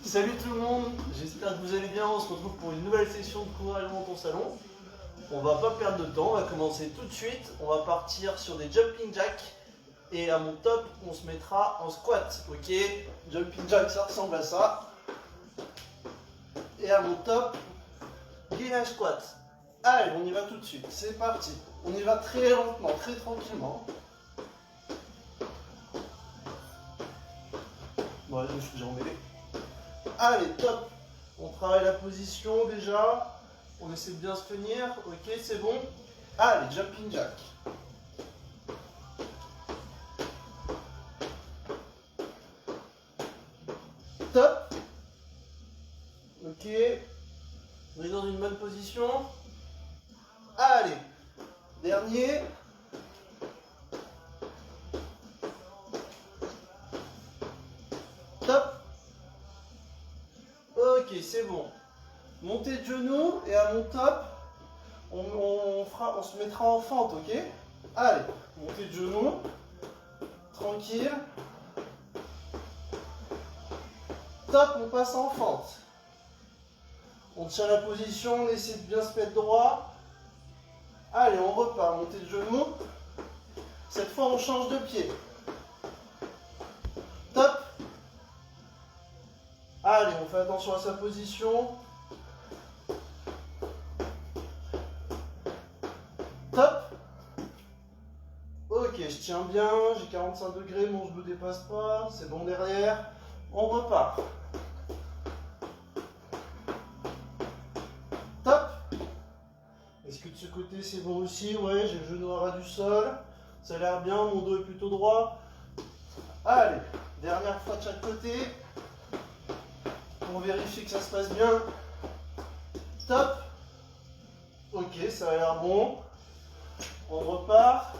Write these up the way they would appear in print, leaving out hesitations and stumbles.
Salut tout le monde, j'espère que vous allez bien. On se retrouve pour une nouvelle session de courage dans ton salon. On va pas perdre de temps, on va commencer tout de suite. On va partir sur des jumping jacks. Et à mon top, on se mettra en squat. Ok, jumping jack, ça ressemble à ça. Et à mon top, gainage squat. Allez, on y va tout de suite, c'est parti. On y va très lentement, très tranquillement. Bon, je me suis déjà emmêlé. Allez, top. On travaille la position déjà. On essaie de bien se tenir. Ok, c'est bon. Allez, jumping jack. Top. Ok. On est dans une bonne position. Allez. Dernier. Top. Ok, c'est bon. Montée de genoux et à mon top, on se mettra en fente, ok? Allez, montée de genoux, tranquille. Top, on passe en fente. On tient la position, on essaie de bien se mettre droit. Allez, on repart, montée de genoux. Cette fois, on change de pied. Top. Allez, on fait attention à sa position. Top. Ok, je tiens bien, j'ai 45 degrés, mon genou ne dépasse pas, c'est bon derrière. On repart. Top. Est-ce que de ce côté c'est bon aussi? Ouais, j'ai le genou à ras du sol. Ça a l'air bien, mon dos est plutôt droit. Allez, dernière fois de chaque côté. Pour vérifier que ça se passe bien. Top. Ok, ça a l'air bon. On repart.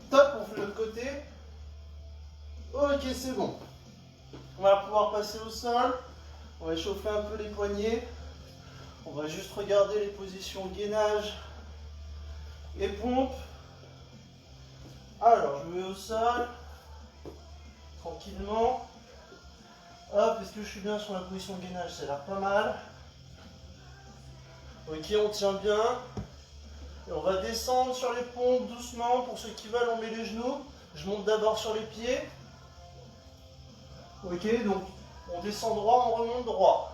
Top, on fait l'autre côté. Ok, c'est bon. On va pouvoir passer au sol. On va échauffer un peu les poignets. On va juste regarder les positions gainage et pompe. Alors, je me mets au sol. Tranquillement. Hop, est-ce que je suis bien sur la position gainage? Ça a l'air pas mal. Ok, on tient bien. Et on va descendre sur les pompes doucement. Pour ceux qui veulent, on met les genoux. Je monte d'abord sur les pieds. Ok, donc on descend droit, on remonte droit.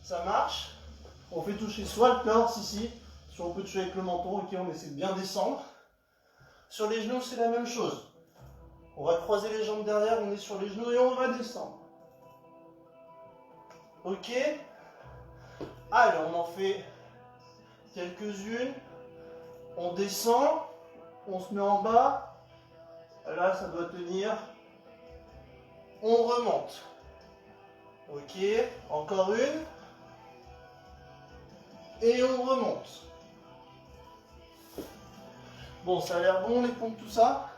Ça marche. On fait toucher soit le torse ici, soit on peut toucher avec le menton. Ok, on essaie de bien descendre. Sur les genoux, c'est la même chose. On va croiser les jambes derrière, on est sur les genoux et on va descendre. Ok. Allez, on en fait quelques-unes. On descend, on se met en bas. Là, ça doit tenir. On remonte. Ok, encore une. Et on remonte. Bon, ça a l'air bon, les pompes, tout ça.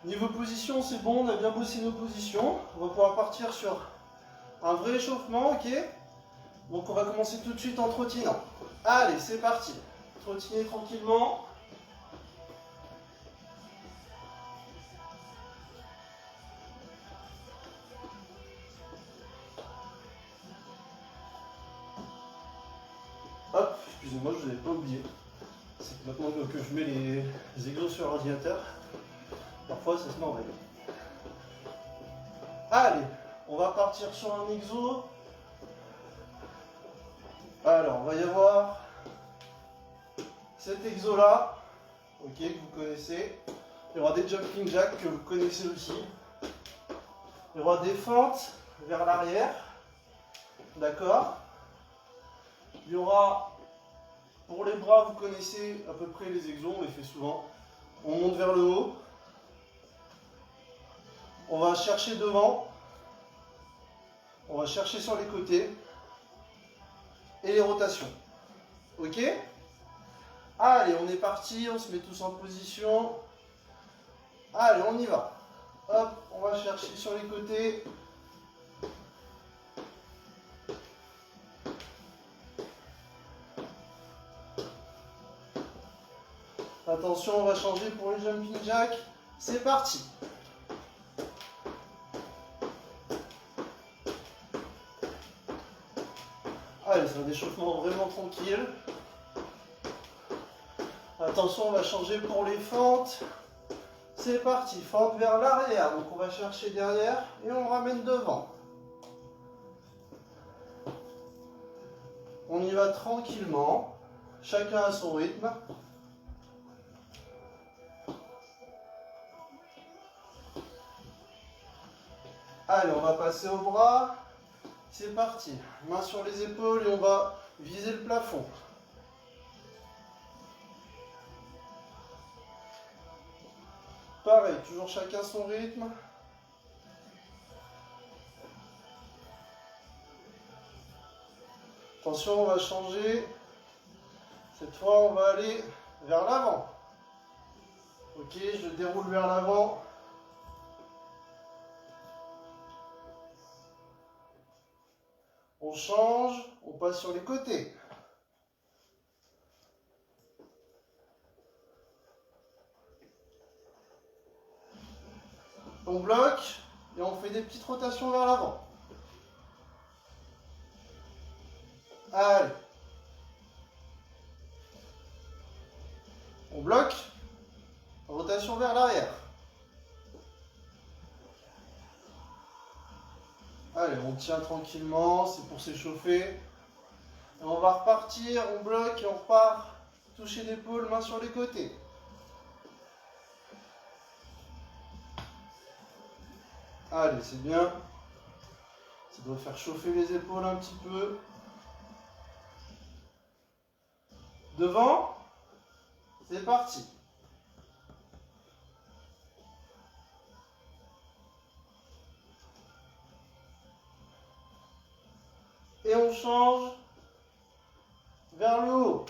Niveau position, c'est bon, on a bien bossé nos positions. On va pouvoir partir sur un vrai échauffement, ok? Donc on va commencer tout de suite en trottinant. Allez, c'est parti. Trottiner tranquillement. Hop, excusez-moi, je ne vous avais pas oublié. C'est que maintenant que je mets les exos sur l'ordinateur, parfois ça se met en règle. Allez, on va partir sur un exo. Alors, on va y avoir cet exo là, ok, que vous connaissez. Il y aura des jumping jacks que vous connaissez aussi. Il y aura des fentes vers l'arrière, d'accord. Il y aura, pour les bras, vous connaissez à peu près les exos, on les fait souvent. On monte vers le haut. On va chercher devant. On va chercher sur les côtés. Et les rotations. Ok? Allez, on est parti, on se met tous en position. Allez, on y va. Hop, on va chercher sur les côtés. Attention, on va changer pour les jumping jacks. C'est parti. Allez, c'est un échauffement vraiment tranquille. Attention, on va changer pour les fentes. C'est parti, fente vers l'arrière. Donc on va chercher derrière et on ramène devant. On y va tranquillement. Chacun à son rythme. Allez, on va passer au bras. C'est parti. Main sur les épaules et on va viser le plafond. Pareil, toujours chacun son rythme. Attention, on va changer. Cette fois, on va aller vers l'avant. Ok, je déroule vers l'avant. On change, on passe sur les côtés. On bloque et on fait des petites rotations vers l'avant. Allez. On bloque, rotation vers l'arrière. Allez, on tient tranquillement, c'est pour s'échauffer. Et on va repartir, on bloque et on repart. Toucher l'épaule, main sur les côtés. Allez, c'est bien. Ça doit faire chauffer les épaules un petit peu. Devant, c'est parti. Et on change vers le haut.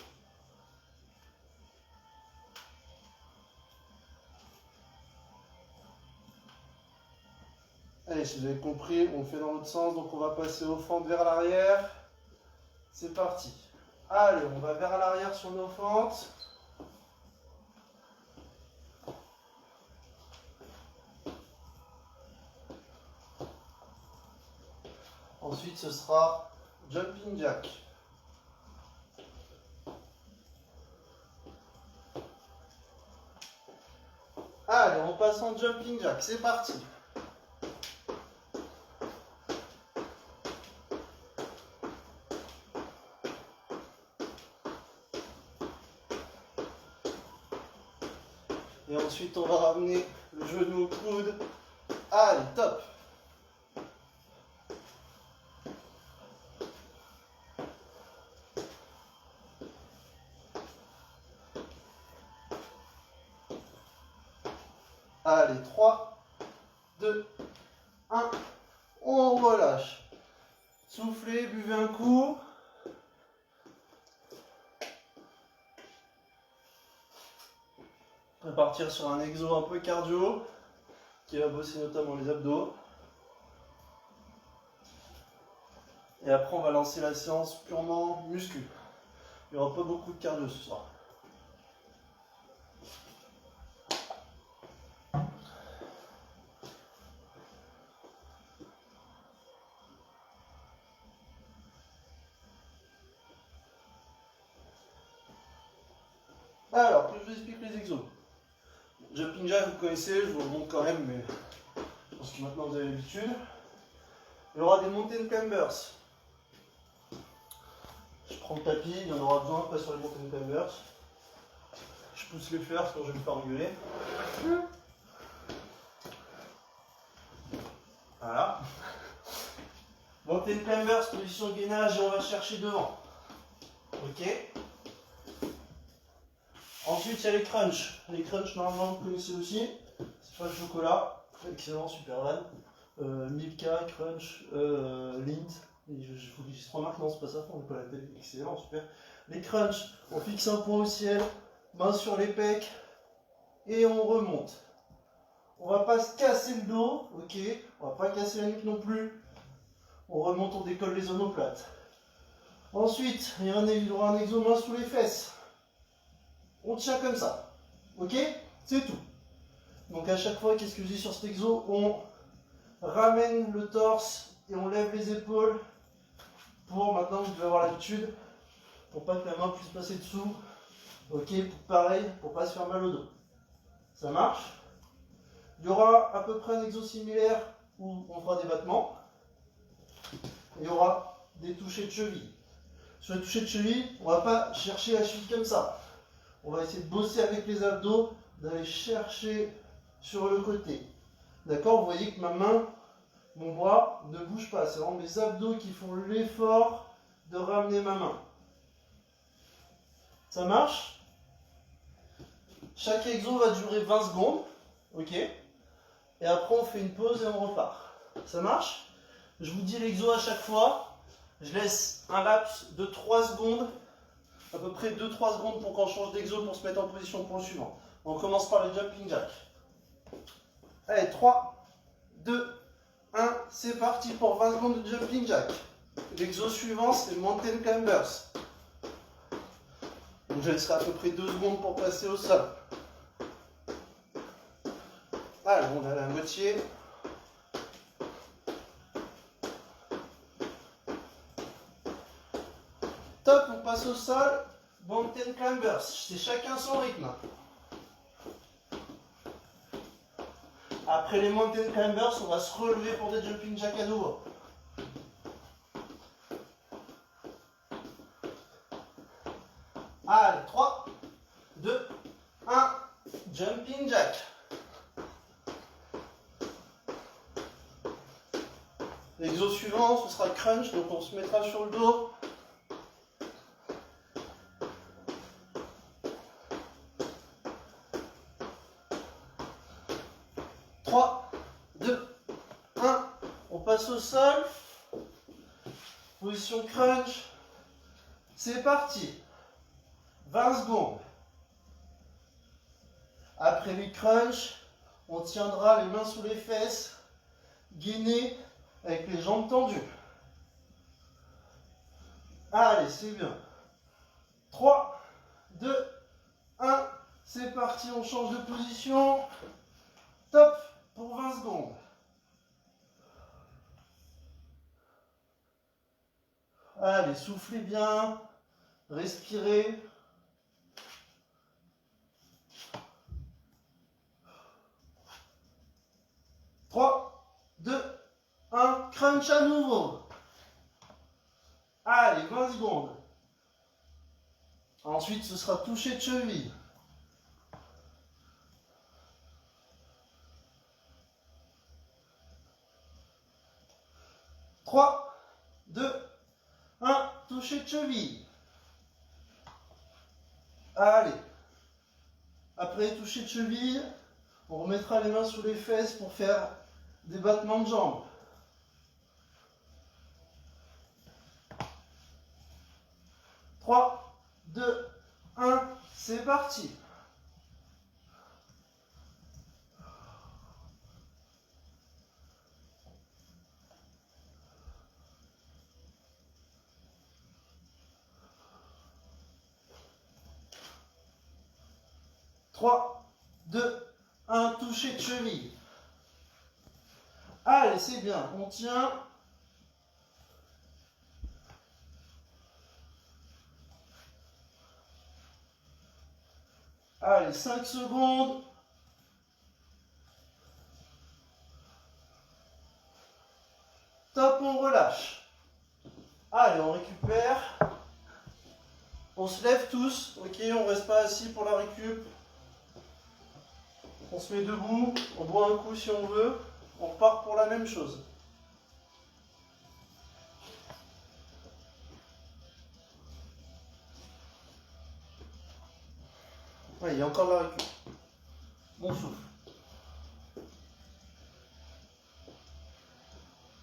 Allez, si vous avez compris, on fait dans l'autre sens, donc on va passer aux fentes vers l'arrière. C'est parti. Allez, on va vers l'arrière sur nos fentes. Ensuite, ce sera jumping jack. Allez, on passe en jumping jack. C'est parti. Et ensuite, on va ramener le genou au coude. Allez, top. Allez, 3, 2, 1. On relâche. Soufflez, buvez un coup. On va partir sur un exo un peu cardio qui va bosser notamment les abdos. Et après, on va lancer la séance purement muscu. Il n'y aura pas beaucoup de cardio ce soir. Alors, que je vous explique les exos. Jumping jack, vous connaissez, je vous le montre quand même, mais je pense que maintenant vous avez l'habitude. Il y aura des mountain climbers. Je prends le tapis, il y en aura besoin, pas sur les mountain climbers. Je pousse les fers quand je vais me faire engueuler. Voilà. Mountain climbers, position de gainage et on va chercher devant. Ok. Ensuite, il y a les crunchs. Les crunchs, normalement, vous connaissez aussi. C'est pas le chocolat. Excellent, super van. Milka, crunch, Lint. Je vous dis 3 marques, non, c'est pas ça, on n'est pas à la télé. Excellent, super. Les crunchs, on fixe un point au ciel, main sur les pecs, et on remonte. On va pas se casser le dos, ok. On va pas casser la nuque non plus. On remonte, on décolle les omoplates. Ensuite, il y aura un exo main sous les fesses. On tient comme ça, ok? C'est tout. Donc à chaque fois, qu'est-ce que je dis sur cet exo? On ramène le torse et on lève les épaules pour maintenant, vous devez avoir l'habitude, pour pas que la main puisse passer dessous. Ok, pareil, pour pas se faire mal au dos. Ça marche. Il y aura à peu près un exo similaire où on fera des battements. Et il y aura des touchés de cheville. Sur les touchés de cheville, on ne va pas chercher la cheville comme ça. On va essayer de bosser avec les abdos, d'aller chercher sur le côté. D'accord? Vous voyez que ma main, mon bras ne bouge pas. C'est vraiment mes abdos qui font l'effort de ramener ma main. Ça marche? Chaque exo va durer 20 secondes. Ok? Et après, on fait une pause et on repart. Ça marche? Je vous dis l'exo à chaque fois. Je laisse un laps de 3 secondes, à peu près 2-3 secondes pour qu'on change d'exo pour se mettre en position pour le suivant. On commence par le jumping jack. Allez, 3, 2, 1, c'est parti pour 20 secondes de jumping jack. L'exo suivant, c'est mountain climbers. Donc je laisserai à peu près 2 secondes pour passer au sol. Allez, on est à la moitié. Top, on passe au sol. Mountain climbers. C'est chacun son rythme. Après les mountain climbers, on va se relever pour des jumping jack à nouveau. Allez, 3, 2, 1, jumping jack. L'exo suivant, ce sera crunch, donc on se mettra sur le dos. On passe au sol. Position crunch. C'est parti. 20 secondes. Après les crunch, on tiendra les mains sous les fesses, gainés avec les jambes tendues. Allez, c'est bien. 3, 2, 1, c'est parti, on change de position. Top pour 20 secondes. Allez, soufflez bien, respirez. Trois, 2, 1, crunch à nouveau. Allez, 20 secondes. Ensuite, ce sera toucher de cheville. Trois, 2, 1, toucher de cheville. Allez. Après toucher de cheville, on remettra les mains sous les fesses pour faire des battements de jambes. Trois, 2, 1, c'est parti. Trois, 2, 1, toucher de cheville. Allez, c'est bien, on tient. Allez, 5 secondes. Top, on relâche. Allez, on récupère. On se lève tous. Ok, on ne reste pas assis pour la récup. On se met debout. On boit un coup si on veut. On repart pour la même chose. Ouais, il y a encore la récup. Bon souffle.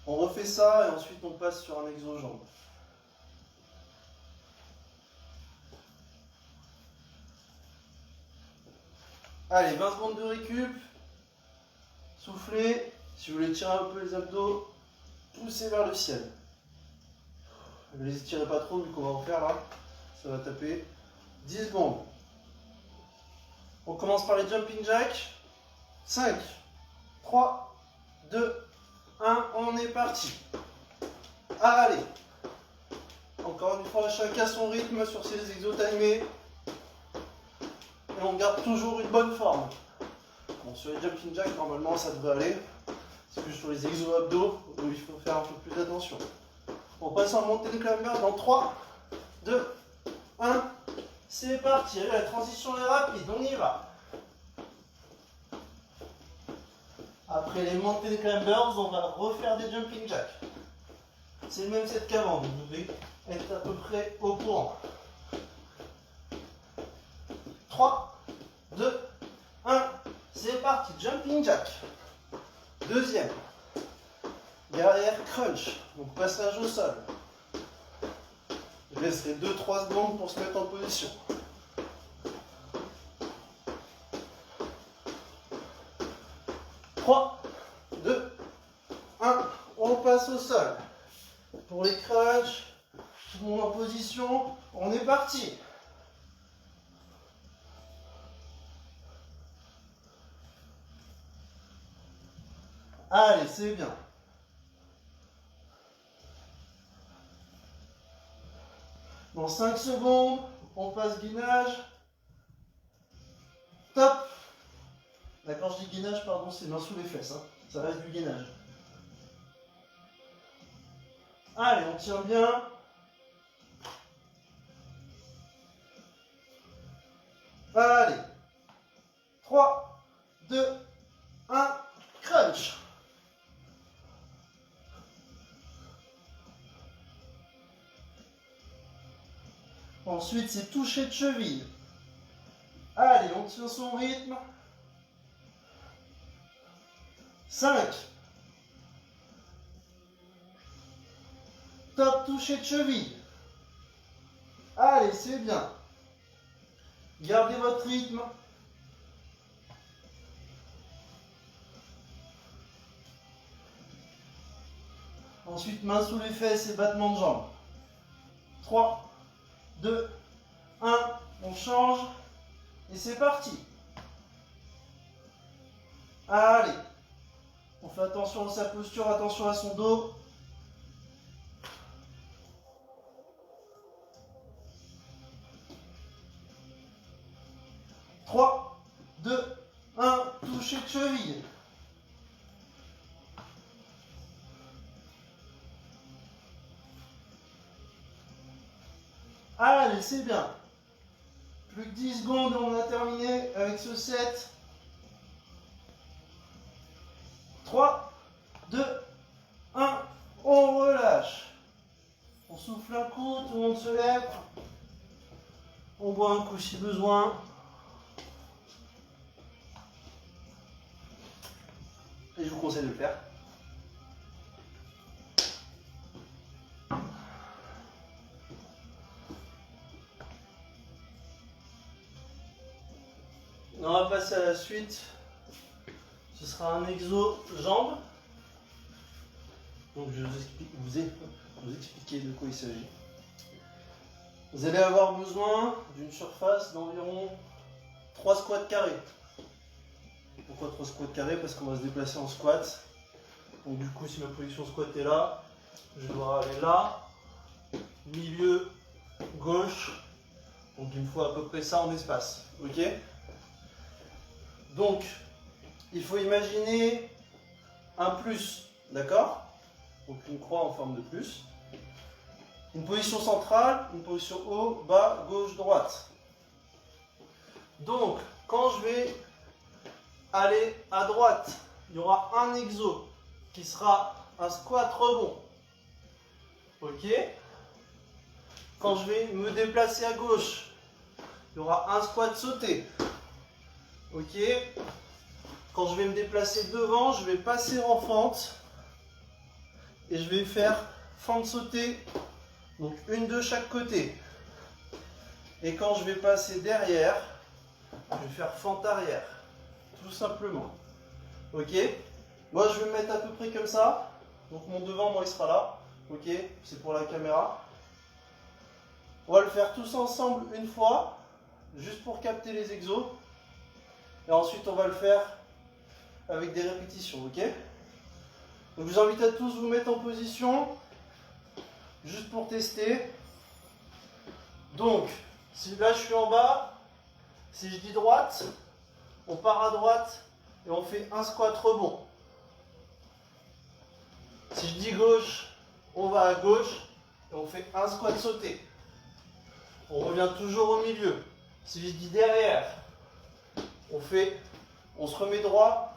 On refait ça et ensuite on passe sur un exo-jambe. Allez, 20 secondes de récup. Soufflez. Si vous voulez tirer un peu les abdos, poussez vers le ciel. Ne les étirez pas trop vu qu'on va en faire là. Ça va taper. 10 secondes. On commence par les jumping jacks. 5, 3, 2, 1, on est parti. Allez. Encore une fois, chacun son rythme sur ses exos timés. Et on garde toujours une bonne forme. Bon, sur les jumping jacks, normalement ça devrait aller. C'est plus sur les exos abdos où il faut faire un peu plus d'attention. On passe en montée de climber dans 3, 2, 1. C'est parti. La transition est rapide, on y va. Après les montées de climbers, on va refaire des jumping jacks. C'est le même set qu'avant, vous devez être à peu près au courant. 3, 2, 1, c'est parti, jumping jack. Deuxième, derrière crunch, donc passage au sol. Je laisserai 2-3 secondes pour se mettre en position. Trois, 2, 1, on passe au sol. Pour les crunchs, tout le monde en position, on est parti. Allez, c'est bien. Dans 5 secondes, on passe gainage. Top. D'accord, je dis gainage, pardon, c'est main sous les fesses. Hein. Ça reste du gainage. Allez, on tient bien. Allez. 3, 2, 1, crunch. Ensuite, c'est toucher de cheville. Allez, on tient son rythme. 5. Top, toucher de cheville. Allez, c'est bien. Gardez votre rythme. Ensuite, main sous les fesses et battement de jambes. 3, 2, 1, on change. Et c'est parti. Allez. On fait attention à sa posture, attention à son dos. Trois, 2, 1, toucher de cheville. Allez, c'est bien. Plus que 10 secondes et on a terminé avec ce set. 3, 2, 1, on relâche. On souffle un coup, tout le monde se lève. On boit un coup si besoin. Et je vous conseille de le faire. On va passer à la suite. Ce sera un exo jambes. Donc je vais vous expliquer de quoi il s'agit. Vous allez avoir besoin d'une surface d'environ 3 squats carrés. Pourquoi 3 squats carrés? Parce qu'on va se déplacer en squat. Donc du coup, si ma position squat est là, je dois aller là, milieu, gauche. Donc il me faut à peu près ça en espace. Ok? Donc, il faut imaginer un plus, d'accord? Donc une croix en forme de plus. Une position centrale, une position haut, bas, gauche, droite. Donc, quand je vais aller à droite, il y aura un exo qui sera un squat rebond. Ok? Quand je vais me déplacer à gauche, il y aura un squat sauté. Ok? Quand je vais me déplacer devant, je vais passer en fente et je vais faire fente sautée, donc une de chaque côté. Et quand je vais passer derrière, je vais faire fente arrière, tout simplement. Ok? Moi je vais me mettre à peu près comme ça, donc mon devant, moi il sera là. Ok? C'est pour la caméra. On va le faire tous ensemble une fois, juste pour capter les exos. Et ensuite on va le faire avec des répétitions, ok? Donc je vous invite à tous vous mettre en position, juste pour tester. Donc, si là je suis en bas, si je dis droite, on part à droite et on fait un squat rebond. Si je dis gauche, on va à gauche et on fait un squat sauté. On revient toujours au milieu. Si je dis derrière, on se remet droit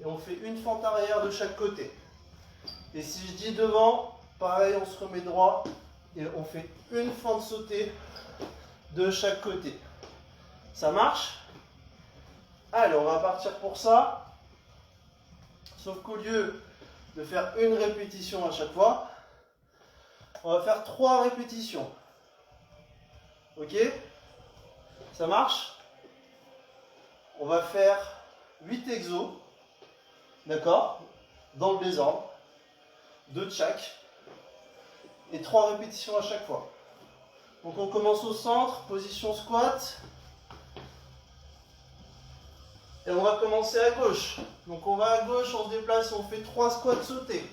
et on fait une fente arrière de chaque côté. Et si je dis devant, pareil, on se remet droit et on fait une fente sautée de chaque côté. Ça marche? Allez, on va partir pour ça. Sauf qu'au lieu de faire une répétition à chaque fois, on va faire 3 répétitions. Ok? Ça marche? On va faire 8 exos. D'accord? Dans le désordre. 2 de chaque. Et 3 répétitions à chaque fois. Donc on commence au centre, position squat. Et on va commencer à gauche. Donc on va à gauche, on se déplace, on fait 3 squats sautés.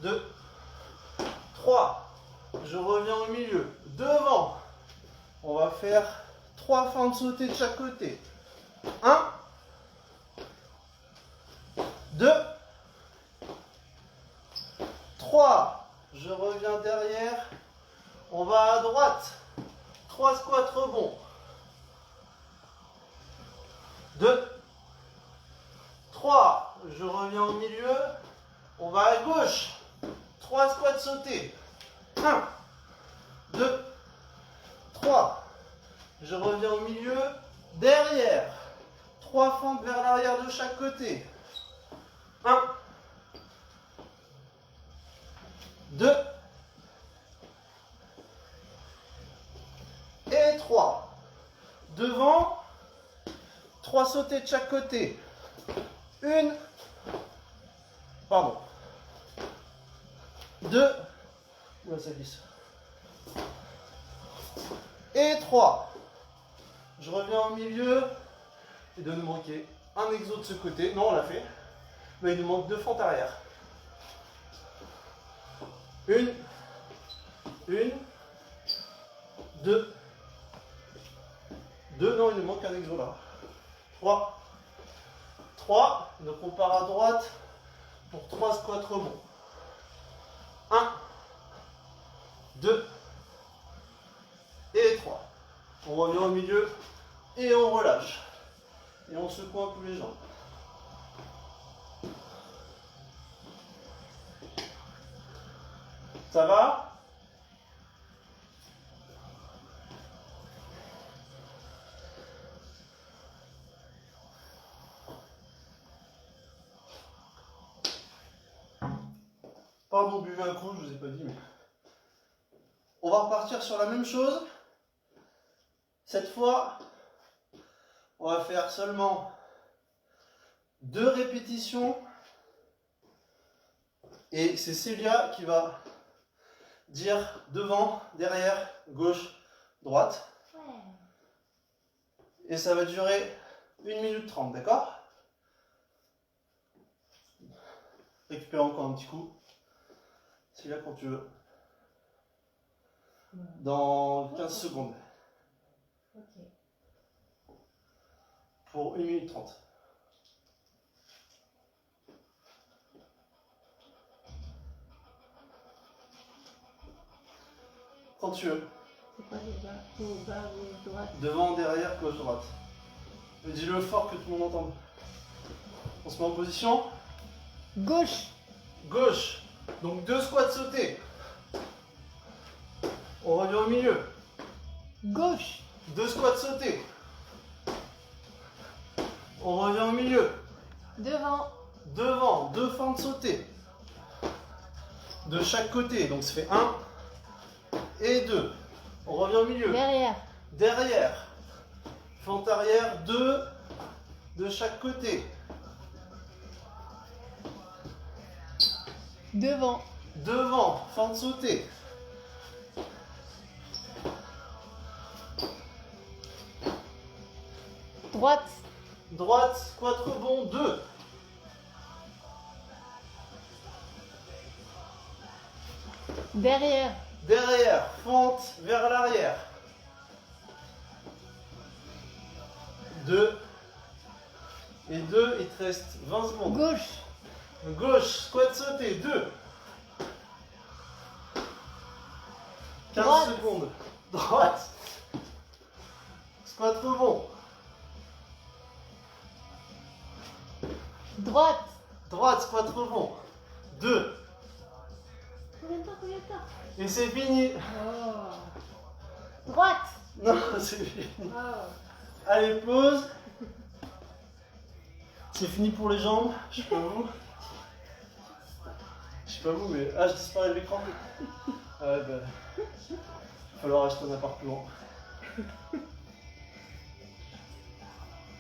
2, 3. Je reviens au milieu. Devant. On va faire 3 fentes sautées de chaque côté. 1, 2, 3. Je reviens derrière. On va à droite. 3 squats rebonds. 2, 3. Je reviens au milieu. On va à gauche. 3 squats sautés. 1, 2, 3. Je reviens au milieu. Derrière. 3 fentes vers l'arrière de chaque côté. 1, 2 et 3. Devant. 3 sautés de chaque côté. 1, pardon. 2, ouais, ça glisse. Et 3. Je reviens au milieu. Il doit nous manquer un exo de ce côté. Non, on l'a fait. Mais il nous manque 2 fentes arrière. 1, 2, 2, non, il nous manque un exo là. 3, 3, donc on part à droite pour 3 squats rebonds. 1, 2 et 3. On revient au milieu et on relâche. Et on secoue un peu les jambes. Ça va? Pardon, buvez un coup, je vous ai pas dit, mais... On va repartir sur la même chose. Cette fois, on va faire seulement 2 répétitions. Et c'est Célia qui va dire devant, derrière, gauche, droite. Ouais. Et ça va durer 1 minute 30, d'accord? Récupère encore un petit coup. Célia, quand tu veux. Dans 15 secondes. Ok. Pour 1 minute 30. Quand tu veux. C'est quoi les bas? Au bas, gauche, droite? Devant, derrière, gauche, droite. Dis-le fort que tout le monde entende. On se met en position. Gauche. Gauche. Donc 2 squats sautés. On revient au milieu. Gauche. 2 squats sautés. On revient au milieu. Devant. Devant, 2 fentes sautées. De chaque côté. Donc ça fait 1 et 2. On revient au milieu. Derrière. Derrière. Fente arrière, 2 de chaque côté. Devant. Devant, fente sautée. Droite. Droite, squat rebond, 2. Derrière. Derrière, fente vers l'arrière. 2. Et 2, il te reste 20 secondes. Gauche. Gauche, squat sauté, 2. 15 Droite. secondes. Droite. Squat rebond. Droite. Droite, squat rebond. 2. Combien de temps, combien de temps? Et c'est fini. Oh. Droite. Non, c'est fini. Oh. Allez, pause. C'est fini pour les jambes. Je sais pas vous. Je sais pas vous, mais. Ah, je disparais de l'écran. Ah ouais, bah. Il va falloir acheter un appartement.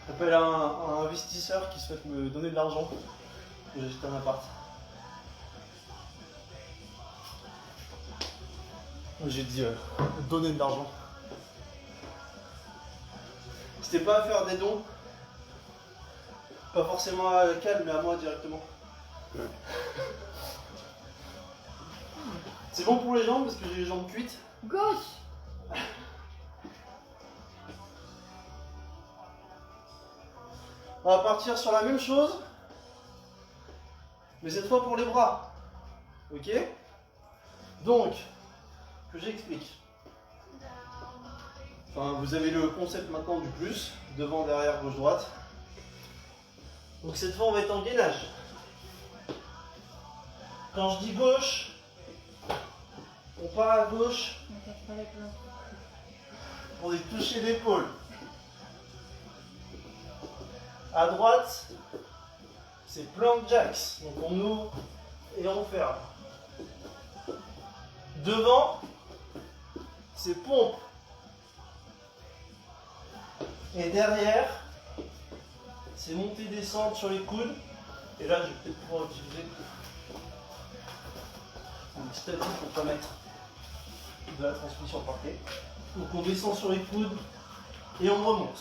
J'appelle un investisseur qui souhaite me donner de l'argent. Et j'ai acheté un appart. J'ai dit donner de l'argent. N'hésitez pas à faire des dons. Pas forcément à Cal, mais à moi directement. C'est bon pour les jambes parce que j'ai les jambes cuites. Gauche. On va partir sur la même chose, mais cette fois pour les bras. Ok? Donc, que j'explique. Enfin, vous avez le concept maintenant du plus, devant, derrière, gauche, droite. Donc cette fois on va être en gainage. Quand je dis gauche, on part à gauche pour des touchés d'épaule. À droite, c'est plank jacks. Donc on ouvre et on ferme. Devant, c'est pompe. Et derrière, c'est monter descendre sur les coudes. Et là, je vais peut-être pouvoir utiliser un petit tapis pour ne pas mettre de la transmission par terre. Donc on descend sur les coudes et on remonte.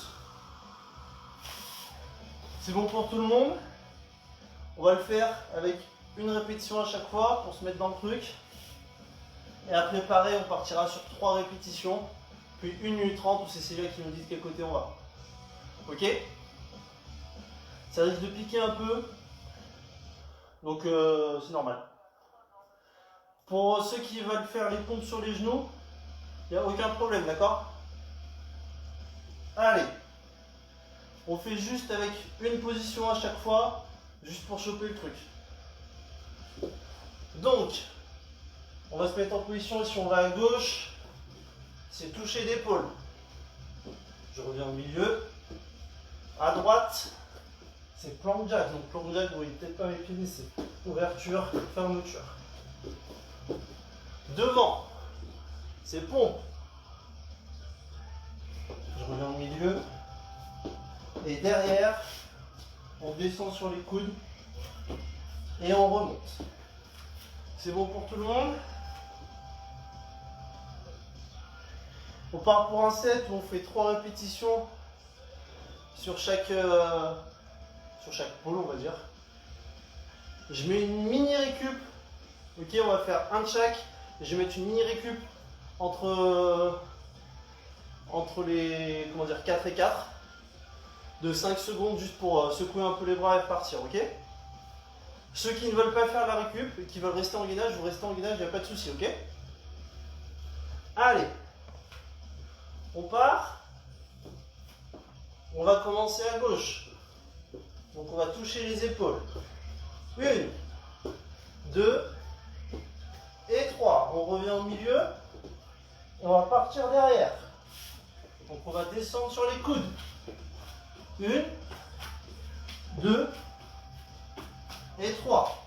C'est bon pour tout le monde. On va le faire avec une répétition à chaque fois pour se mettre dans le truc. Et après pareil, on partira sur 3 répétitions, puis 1 minute 30 où c'est Célia qui nous dit de quel côté on va. Ok? Ça risque de piquer un peu, donc c'est normal. Pour ceux qui veulent faire les pompes sur les genoux, il n'y a aucun problème, d'accord? Allez, on fait juste avec une position à chaque fois, juste pour choper le truc. Donc, on va se mettre en position et si on va à gauche, c'est toucher d'épaule. Je reviens au milieu. À droite, c'est plank jack. Donc plank jack, vous voyez peut-être pas mes pieds, mais c'est ouverture, fermeture. Devant, c'est pompe. Je reviens au milieu. Et derrière, on descend sur les coudes et on remonte. C'est bon pour tout le monde? On part pour un set où on fait 3 répétitions sur chaque pôle, on va dire. Je mets une mini récup. Ok, on va faire un de chaque. Et je vais mettre une mini récup entre les 4 et 4 de 5 secondes juste pour secouer un peu les bras et repartir, ok? Ceux qui ne veulent pas faire la récup et qui veulent rester en gainage, vous restez en gainage, il n'y a pas de souci, ok? Allez, on part. On va commencer à gauche. Donc on va toucher les épaules. 1, 2 et 3. On revient au milieu. On va partir derrière. Donc on va descendre sur les coudes. 1, 2 et 3.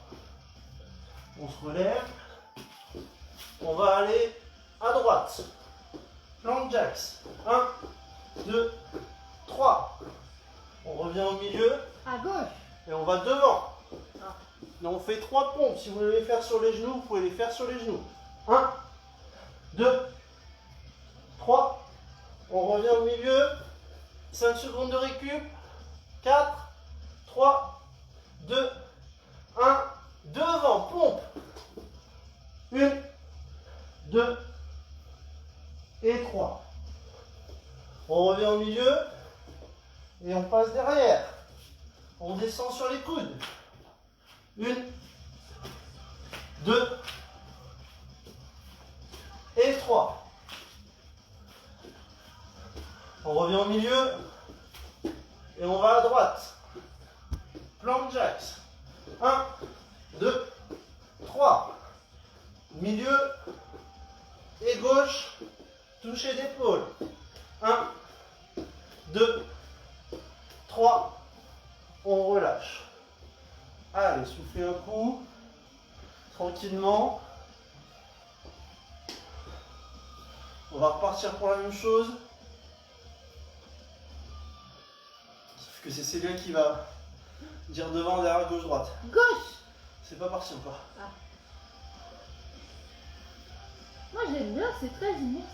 On se relève. On va aller à droite. Plank jacks. 1, 2, 3. On revient au milieu. À gauche. Et on va devant. Ah. Et on fait 3 pompes. Si vous voulez les faire sur les genoux, vous pouvez les faire sur les genoux. 1, 2, 3. On revient au milieu. 5 secondes de récup. 4, 3, 2, 1. Devant, pompe. 1, 2, et 3. On revient au milieu et on passe derrière. On descend sur les coudes. 1, 2 et 3. On revient au milieu et on va à droite. Plank jacks. 1, 2, 3. Milieu et gauche. Toucher d'épaule. 1, 2, 3. On relâche. Allez, soufflez un coup. Tranquillement. On va repartir pour la même chose. Sauf que c'est celui-là qui va dire devant, derrière, gauche, droite. Gauche. C'est pas parti encore. Ah. Moi j'aime bien, c'est très immersif.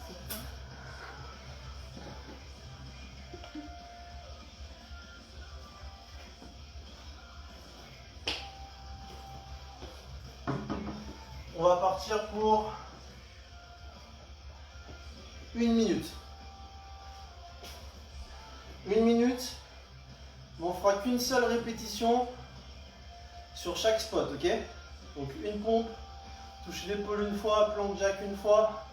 On va partir pour 1 minute. 1 minute. On fera qu'une seule répétition sur chaque spot, ok? Donc une pompe, toucher l'épaule une fois, plank jack une fois,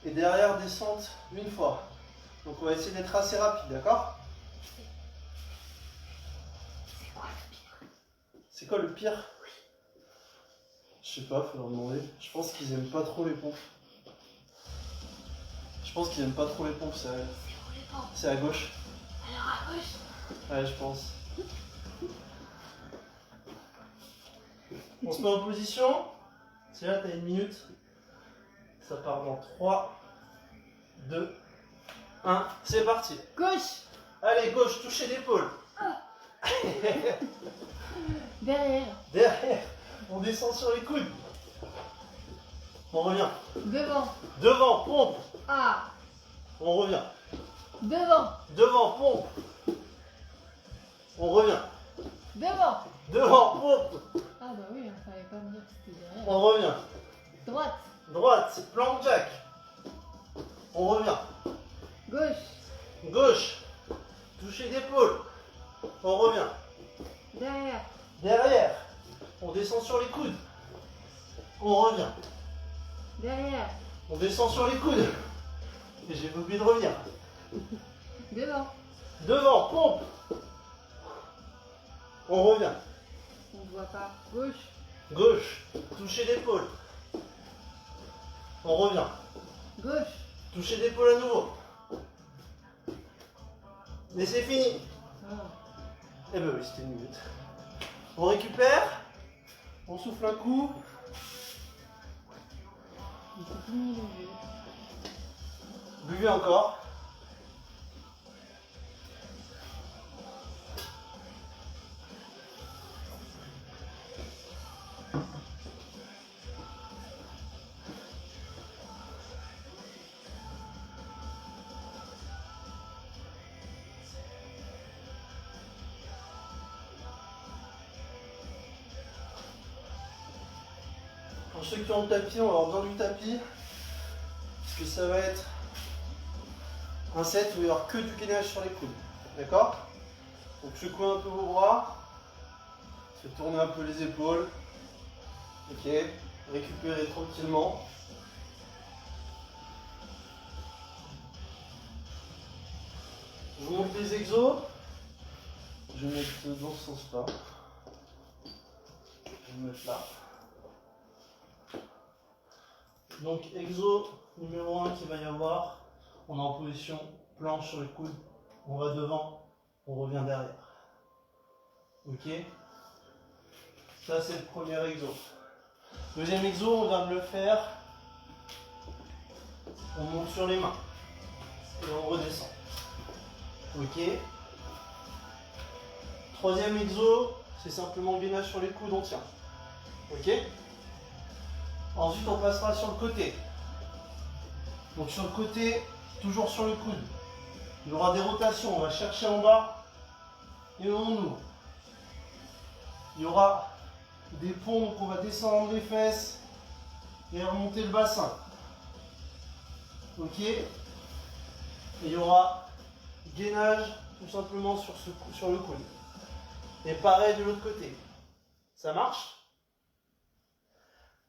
et derrière descente une fois. Donc on va essayer d'être assez rapide, d'accord? C'est quoi le pire? Je sais pas, faut leur demander. Je pense qu'ils aiment pas trop les pompes. Je pense qu'ils aiment pas trop les pompes, c'est à gauche. Alors à gauche. Ouais, je pense. On se met en position. C'est là, t'as 1 minute. Ça part dans 3, 2, 1. C'est parti. Gauche. Allez, gauche, toucher l'épaule. Derrière. Derrière. On descend sur les coudes. On revient. Devant. Devant, pompe. Ah. On revient. Devant. Devant, pompe. On revient. Devant. Devant, pompe. Ah bah oui, il fallait pas me dire que c'était derrière. On revient. Droite. Droite, c'est plank jack. On revient. Gauche. Gauche. Toucher d'épaule. On revient. Derrière. Derrière. On descend sur les coudes. On revient. Derrière. On descend sur les coudes. Et j'ai oublié de revenir. Devant. Devant, pompe. On revient. On ne voit pas. Gauche. Gauche. Toucher d'épaule. On revient. Gauche. Toucher d'épaule à nouveau. Mais c'est fini. Ah. Eh ben oui, c'était 1 minute. On récupère. On souffle un coup. Il s'est fini le jeu. Buvez encore. Pour ceux qui ont le tapis, on va avoir besoin du tapis. Parce que ça va être un set où il n'y aura que du gainage sur les coudes. D'accord? Donc secouez un peu vos bras. Faites tourner un peu les épaules. Ok. Récupérez tranquillement. Je vous montre les exos. Je vais mettre dans ce sens-là. Je vais me mettre là. Donc exo numéro 1 qu'il va y avoir, on est en position planche sur le coude, on va devant, on revient derrière. Ok? Ça c'est le premier exo. Deuxième exo, on vient de le faire, on monte sur les mains et on redescend. Ok? Troisième exo, c'est simplement gainage sur les coudes, on tient. Ok? Ensuite, on passera sur le côté. Donc sur le côté, toujours sur le coude. Il y aura des rotations. On va chercher en bas et on ouvre. Il y aura des ponts, donc on va descendre les fesses et remonter le bassin. Ok. Et il y aura gainage tout simplement sur le coude. Et pareil de l'autre côté. Ça marche?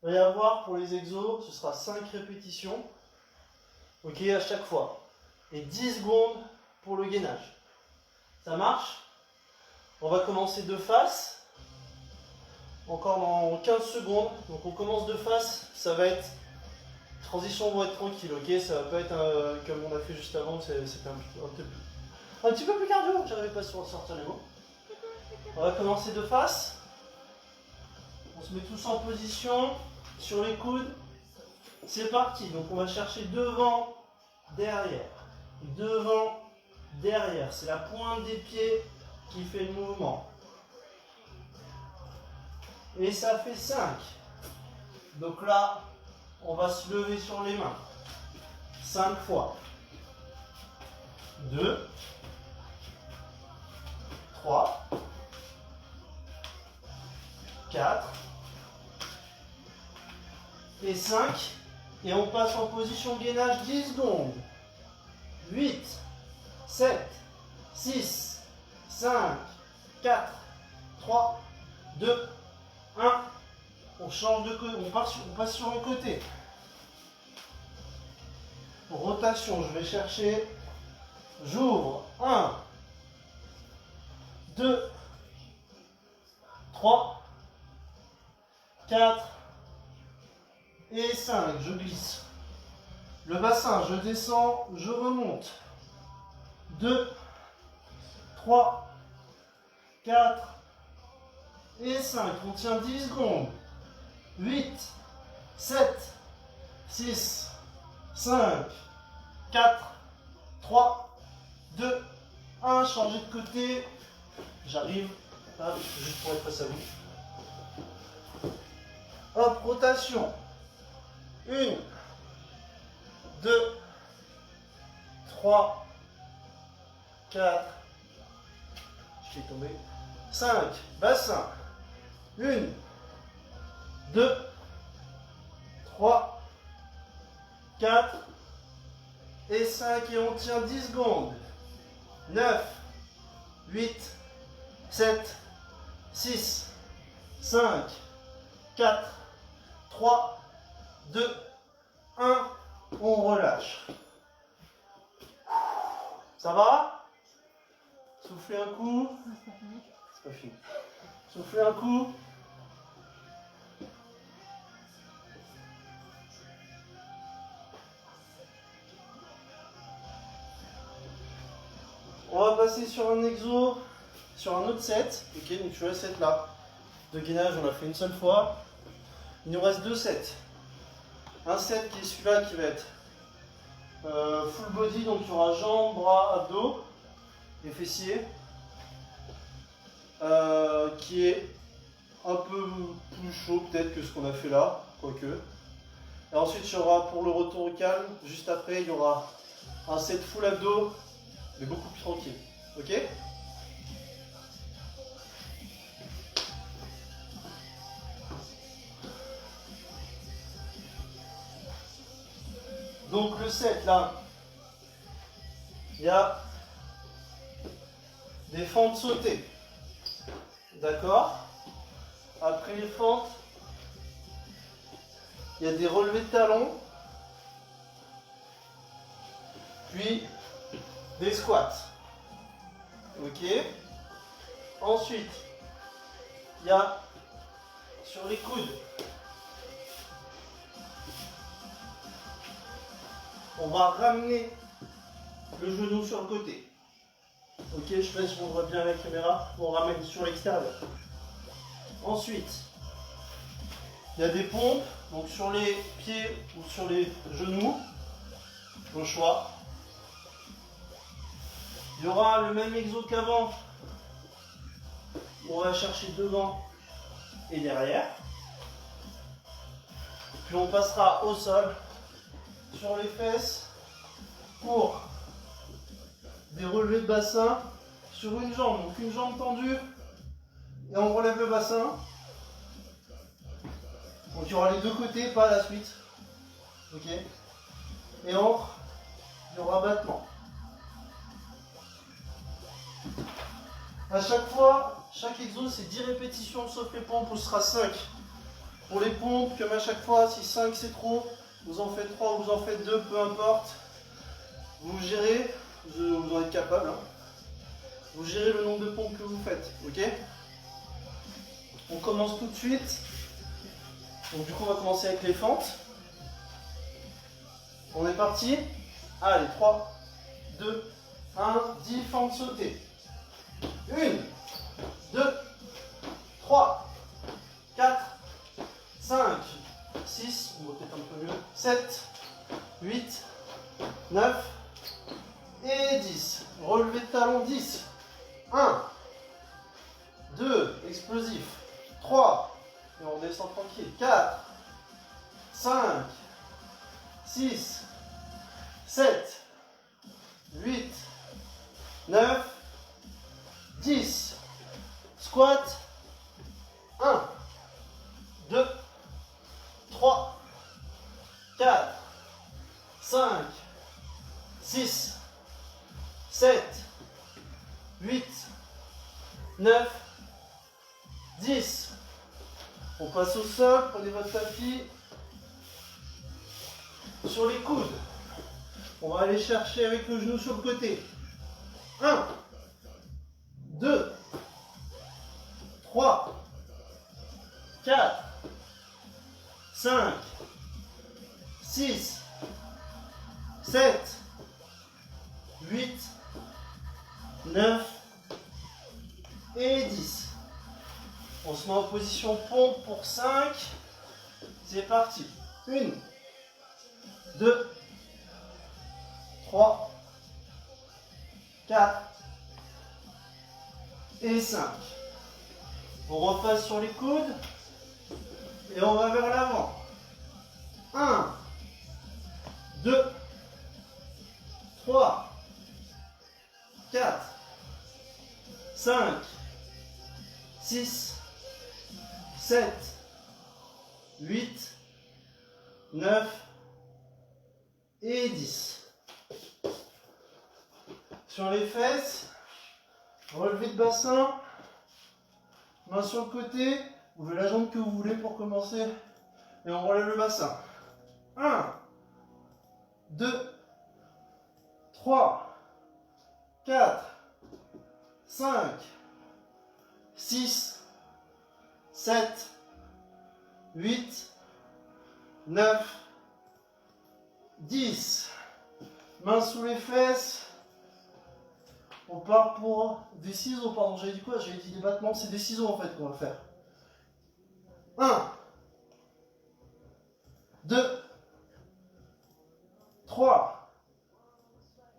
Il va y avoir pour les exos, ce sera 5 répétitions. Ok, à chaque fois. Et 10 secondes pour le gainage. Ça marche? On va commencer de face. Encore dans 15 secondes. Donc on commence de face. Ça va être... Transition va être tranquille, ok? Ça va pas être comme on a fait juste avant. C'était un petit peu plus cardio. J'arrivais pas à sortir les mots. On va commencer de face. On se met tous en position. Sur les coudes. C'est parti. Donc on va chercher devant, derrière. Devant, derrière. C'est la pointe des pieds qui fait le mouvement. Et ça fait 5. Donc là, on va se lever sur les mains. 5 fois. 2, 3, 4 et 5. Et on passe en position gainage 10 secondes. 8, 7, 6, 5, 4, 3, 2, 1. On change de côté, on passe sur le côté. Rotation, je vais chercher. J'ouvre. 1, 2, 3, 4 et 5. Je glisse. Le bassin, je descends, je remonte. 2, 3, 4 et 5. On tient 10 secondes. 8, 7, 6, 5, 4, 3, 2, 1. Changez de côté. J'arrive. Hop, juste pour être face à vous. Hop, rotation. 1, 2, 3, 4. Je l'ai tombé. 5. Bassin. 1, 2, 3, 4 et 5. Et on tient 10 secondes. 9, 8, 7, 6, 5, 4, 3, 2, 1. On relâche. Ça va? Soufflez un coup. C'est pas fini. Soufflez un coup. On va passer sur un exo, sur un autre set. Ok, donc tu vois, set là. De gainage, on l'a fait une seule fois. Il nous reste 2 sets. Un set qui est celui-là qui va être full body, donc il y aura jambes, bras, abdos et fessiers. Qui est un peu plus chaud peut-être que ce qu'on a fait là, quoique. Et ensuite, il y aura pour le retour au calme, juste après, il y aura un set full abdos, mais beaucoup plus tranquille. Ok? Donc le set là, il y a des fentes sautées. D'accord? Après les fentes, il y a des relevés de talons, puis des squats. Ok? Ensuite, il y a sur les coudes, on va ramener le genou sur le côté. Ok, je sais pas si on voit bien la caméra, on ramène sur l'extérieur. Ensuite, il y a des pompes, donc sur les pieds ou sur les genoux, au choix. Il y aura le même exo qu'avant, on va chercher devant et derrière. Puis on passera au sol, sur les fesses, pour des relevés de bassin sur une jambe. Donc une jambe tendue et on relève le bassin. Donc il y aura les deux côtés, pas la suite. Ok. Et entre il y aura battement. À chaque fois, chaque exo c'est 10 répétitions sauf les pompes où ce sera 5. Pour les pompes, comme à chaque fois, si 5 c'est trop, vous en faites 3 ou vous en faites 2, peu importe. Vous gérez, vous en êtes capable. Hein. Vous gérez le nombre de pompes que vous faites, ok? On commence tout de suite. Donc du coup on va commencer avec les fentes. On est parti. Allez, 3, 2, 1, 10 fentes sautées. 1, 2, 3, 4, 5, 6, on va peut-être un peu mieux, 7, 8, 9 et 10. Relevé de talon 10. 1, 2, explosif. 3, et on descend tranquille. 4, 5, 6, 7, 8, 9, 10. Squat. 1, 2, 3, 4, 5, 6, 7, 8, 9, 10. On passe au sol, prenez votre tapis. Sur les coudes. On va aller chercher avec le genou sur le côté. 1, 2, 3, 4, 5, 6, 7, 8, 9 et 10. On se met en position pompe pour 5. C'est parti. 1, 2, 3, 4 et 5. On repasse sur les coudes et on va vers l'avant. 1, 2, 3, 4, 5, 6, 7, 8, 9 et 10. Sur les fesses, relevé de bassin, main sur le côté, vous levez la jambe que vous voulez pour commencer et on relève le bassin. 1, 2, 3, 4, 5, 6, 7, 8, 9, 10. Main sous les fesses. On part pour des ciseaux, pardon, j'avais dit quoi? J'avais dit des battements, c'est des ciseaux en fait qu'on va faire. 1, 2, 3,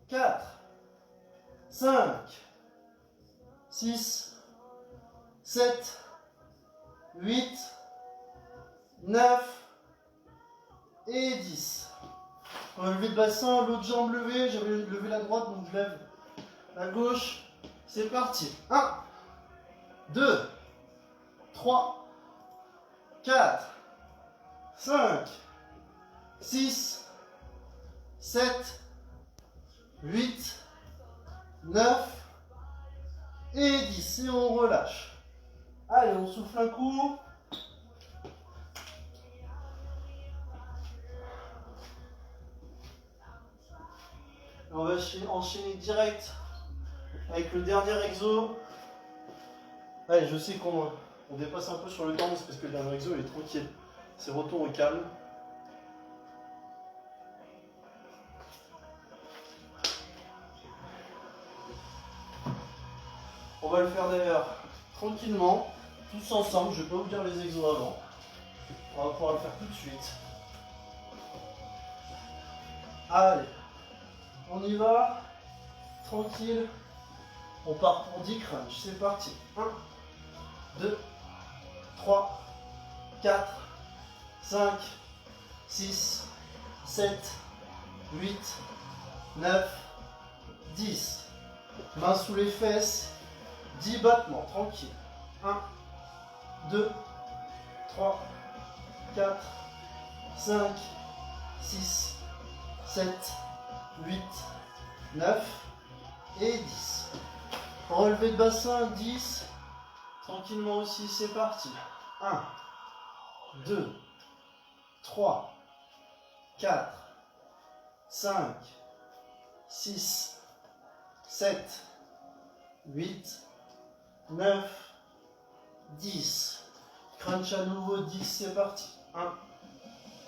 4, 5, 6, 7, 8, 9 et 10. Relevé de bassin, l'autre jambe levée, j'avais levé la droite donc je lève la gauche. C'est parti. 1, 2, 3, 4, 5, 6, 7, 8, 9 et 10. Et on relâche. Allez, on souffle un coup. On va enchaîner direct avec le dernier exo. Allez, je sais qu'on dépasse un peu sur le temps, c'est parce que le dernier exo il est tranquille. C'est retour au calme. On va le faire d'ailleurs tranquillement, tous ensemble. Je ne vais pas vous dire les exos avant. On va pouvoir le faire tout de suite. Allez, on y va. Tranquille. On part pour 10 crunch. C'est parti. 1, 2, 3, 4, 5, 6, 7, 8, 9, 10. Main sous les fesses. 10 battements, tranquille. 1, 2, 3, 4, 5, 6, 7, 8, 9 et 10. Relevé de bassin, 10. Tranquillement aussi, c'est parti. 1, 2, 3, 4, 5, 6, 7, 8, 9, 10. Crunch à nouveau, 10, c'est parti. 1,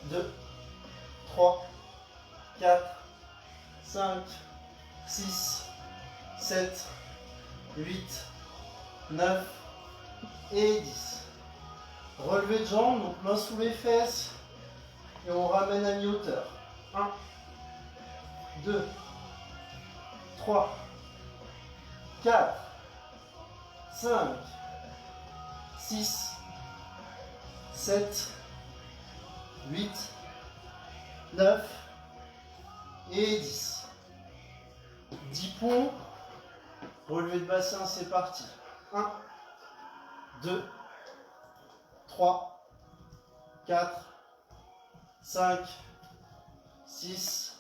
2, 3, 4, 5, 6, 7, 8, 9 et 10. Relevé de jambes, donc main sous les fesses et on ramène à mi-hauteur. 1, 2, 3, 4, 5, 6, 7, 8, 9 et 10. 10 ponts. Relevé de bassin, c'est parti. 1, 2, 3, 4, 5, 6,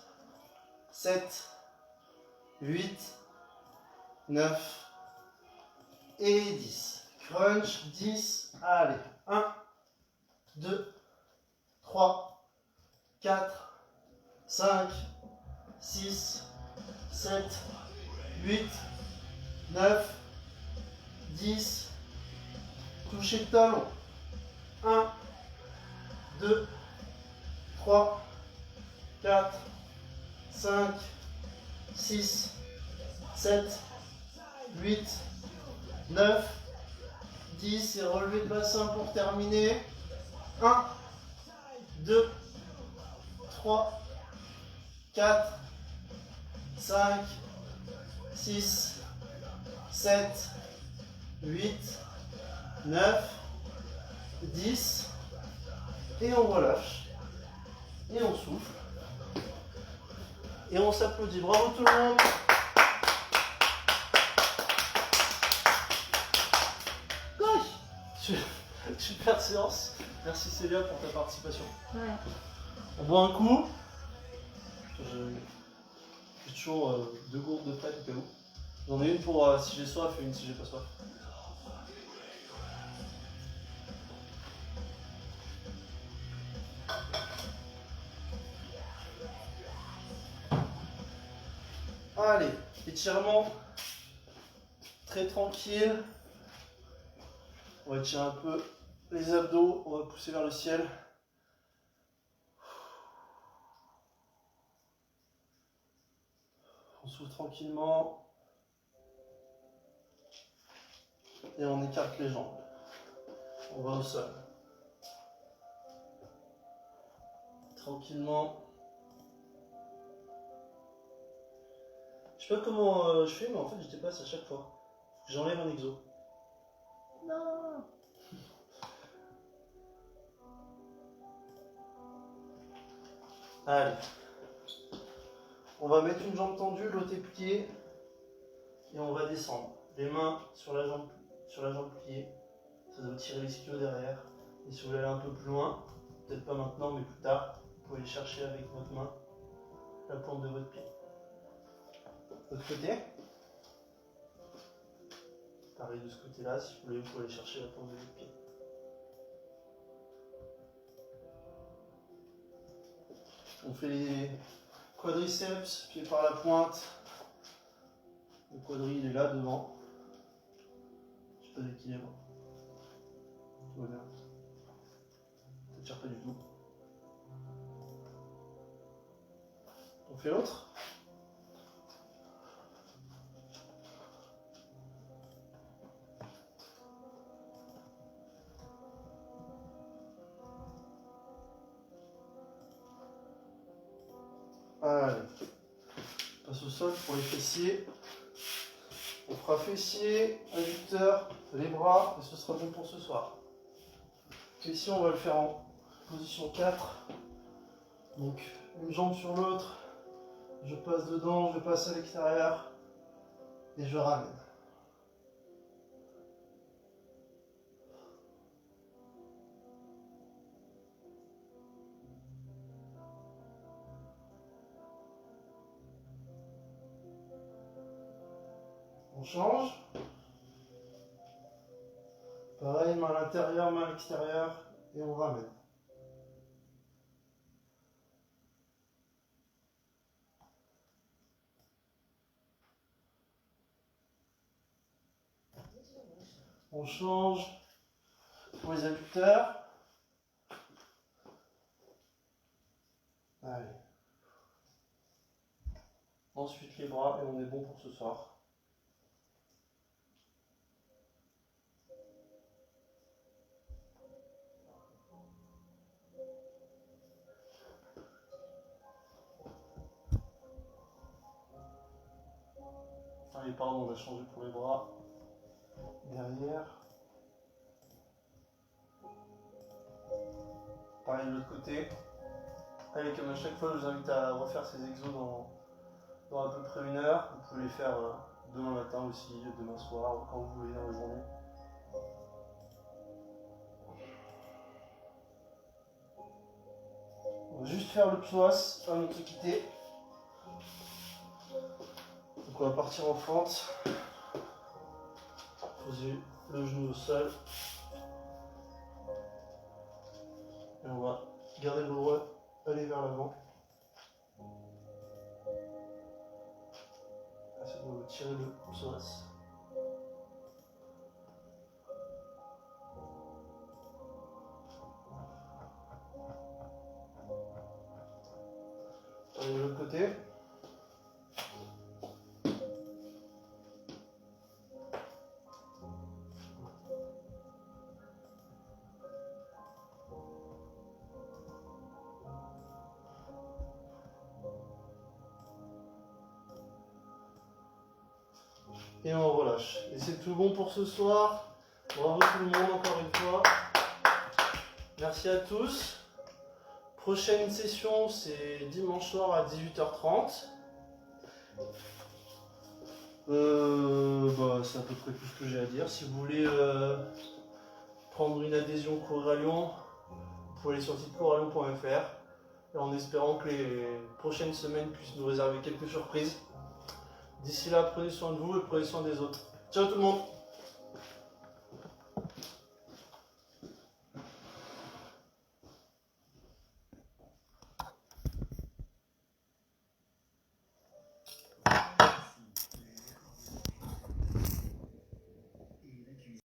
7, 8, 9 et 10. Crunch, 10. Allez. 1, 2, 3, 4, 5, 6, 7, 8, 9, 10. Touchez le talon. 1, 2, 3, 4, 5, 6, 7, 8, 9, 10. Et relevé de bassin pour terminer. 1, 2, 3, 4, 5, 6, 7, 8, 9, 10. Et on relâche. Et on souffle. Et on s'applaudit. Bravo tout le monde. Gauche. Super séance. Merci Célia pour ta participation. Ouais. On boit un coup. J'ai toujours 2 gourdes de près au cas où. J'en ai une pour si j'ai soif et une si j'ai pas soif. Allez, étirement très tranquille. On va étirer un peu les abdos, on va pousser vers le ciel. On souffle tranquillement. Et on écarte les jambes. On va au sol. Tranquillement. Je sais pas comment je fais, mais en fait j'étais pas à chaque fois. Faut que j'enlève un exo. Non. Allez. On va mettre une jambe tendue, l'autre pliée. Et on va descendre. Les mains sur la jambe pliée. Ça doit tirer l'ischio derrière. Et si vous voulez aller un peu plus loin, peut-être pas maintenant, mais plus tard, vous pouvez aller chercher avec votre main la pointe de votre pied. L'autre côté. Pareil de ce côté-là, si vous voulez, vous pouvez aller chercher la pointe de votre pied. On fait les quadriceps, pied par la pointe. Le quadri, il est là devant. J'ai pas d'équilibre. Tout va bien. Ça ne tire pas du tout. On fait l'autre. Allez. On passe au sol pour les fessiers. On fera fessier, adducteur, les bras, et ce sera bon pour ce soir. Fessier, on va le faire en position 4. Donc, une jambe sur l'autre. Je passe dedans, je passe à l'extérieur. Et je ramène. On change. Pareil, main à l'intérieur, main à l'extérieur, et on ramène. On change pour les adducteurs. Allez. Ensuite les bras et on est bon pour ce soir. Allez, pardon, on va changer pour les bras. Derrière. Pareil de l'autre côté. Allez, comme à chaque fois, je vous invite à refaire ces exos dans à peu près 1 heure. Vous pouvez les faire demain matin aussi, demain soir, quand vous voulez dans la journée. On va juste faire le psoas avant de se quitter. Donc on va partir en fente. Poser le genou au sol. Et on va garder le bras, aller vers l'avant. Ensuite on va tirer le psoas. Allez de l'autre côté. Et on relâche. Et c'est tout bon pour ce soir. Bravo tout le monde encore une fois. Merci à tous. Prochaine session, c'est dimanche soir à 18h30. C'est à peu près tout ce que j'ai à dire. Si vous voulez prendre une adhésion Courir à Lyon, vous pouvez aller sur le site couriralyon.fr. Et en espérant que les prochaines semaines puissent nous réserver quelques surprises. D'ici là, prenez soin de vous et prenez soin des autres. Ciao tout le monde!